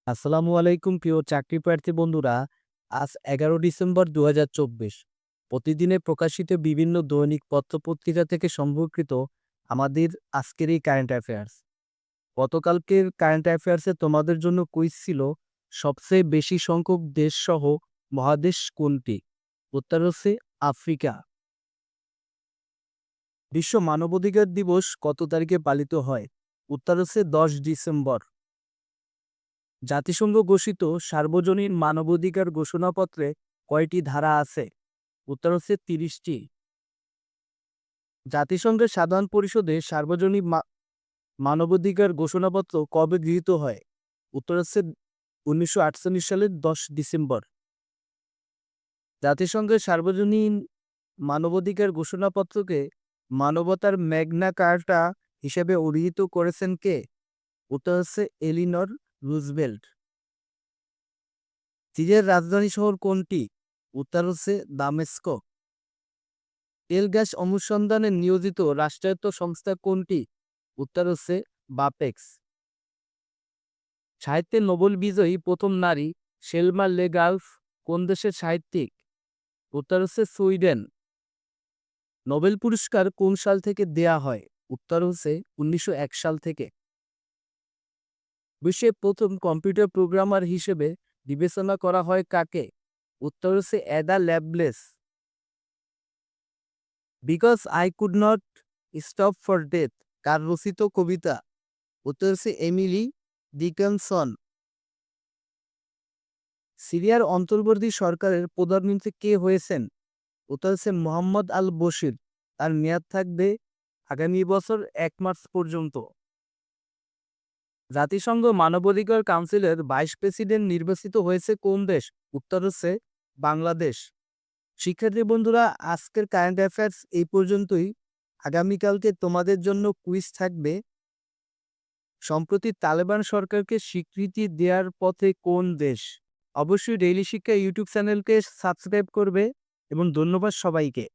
আসসালামু আলাইকুম প্রিয় চাকরি প্রার্থী বন্ধুরা। আজ ১১ ডিসেম্বর ২০২৪। প্রতিদিনে প্রকাশিত বিভিন্ন দৈনিক পত্রপত্রিকা থেকে সংগৃহীত আমাদের আজকের এই কারেন্ট অ্যাফেয়ার্স। গতকালকের কারেন্ট অ্যাফেয়ার্সে তোমাদের জন্য কুইজ ছিল, সবচেয়ে বেশি সংখ্যক দেশসহ মহাদেশ কোনটি? উত্তর হচ্ছে আফ্রিকা। বিশ্ব মানবাধিকার দিবস কত তারিখে পালিত হয়? উত্তর হচ্ছে ১০ ডিসেম্বর। জাতিসংঘ ঘোষিত সার্বজনীন মানবাধিকার ঘোষণাপত্রে কয়টি ধারা আছে? উত্তর হচ্ছে ৩০টি। জাতিসংঘের সাধারণ পরিষদে সার্বজনীন মানবাধিকার ঘোষণাপত্র কবে গৃহীত হয়? উত্তর হচ্ছে ১৯৪৮ সালের ১০ ডিসেম্বর। জাতিসংঘের সার্বজনীন মানবাধিকার ঘোষণাপত্রকে মানবতার ম্যাগনা কার্টা হিসেবে অভিহিত করেছেন কে? উত্তর হচ্ছে এলিনর রুজভেল্ট। সিরিয়ার রাজধানী শহর কোনটি? উত্তর হচ্ছে দামেস্ক। তেল গ্যাস অনুসন্ধানে নিয়োজিত রাষ্ট্রায়ত্ত সংস্থা কোনটি? উত্তর হচ্ছে বাপেক্স। সাহিত্যে নোবেল বিজয়ী প্রথম নারী সেলমা লেগাউফ কোন দেশের সাহিত্যিক? উত্তর হচ্ছে সুইডেন। নোবেল পুরস্কার কোন সাল থেকে দেয়া হয়? উত্তর হচ্ছে ১৯০১ সাল থেকে। বিশ্বের প্রথম কম্পিউটার প্রোগ্রামার হিসেবে বিবেচনা করা হয় কাকে? উত্তর হচ্ছে Ada Lovelace. Because I could not stop for death কার রচিত কবিতা? উত্তর হচ্ছে এমিলি ডিকিনসন। সিরিয়ার অন্তর্বর্তী সরকারের প্রধানমন্ত্রী কে হয়েছেন? উত্তর হচ্ছে মোহাম্মদ আল বশির। তার মেয়াদ থাকবে আগামী বছর ১ মার্চ পর্যন্ত। জাতিসংঘ মানবাধিকার কাউন্সিলের ভাইস প্রেসিডেন্ট নির্বাচিত হয়েছে কোন দেশ? উত্তর হচ্ছে বাংলাদেশ। শিক্ষার্থী বন্ধুরা, আজকের কারেন্ট অ্যাফেয়ার্স এই পর্যন্তই। আগামীকালকে তোমাদের জন্য কুইজ থাকবে। সম্প্রতি তালেবান সরকারকে স্বীকৃতি দেওয়ার পথে কোন দেশ? অবশ্যই ডেইলি শিক্ষা ইউটিউব চ্যানেলকে সাবস্ক্রাইব করবে এবং ধন্যবাদ সবাইকে।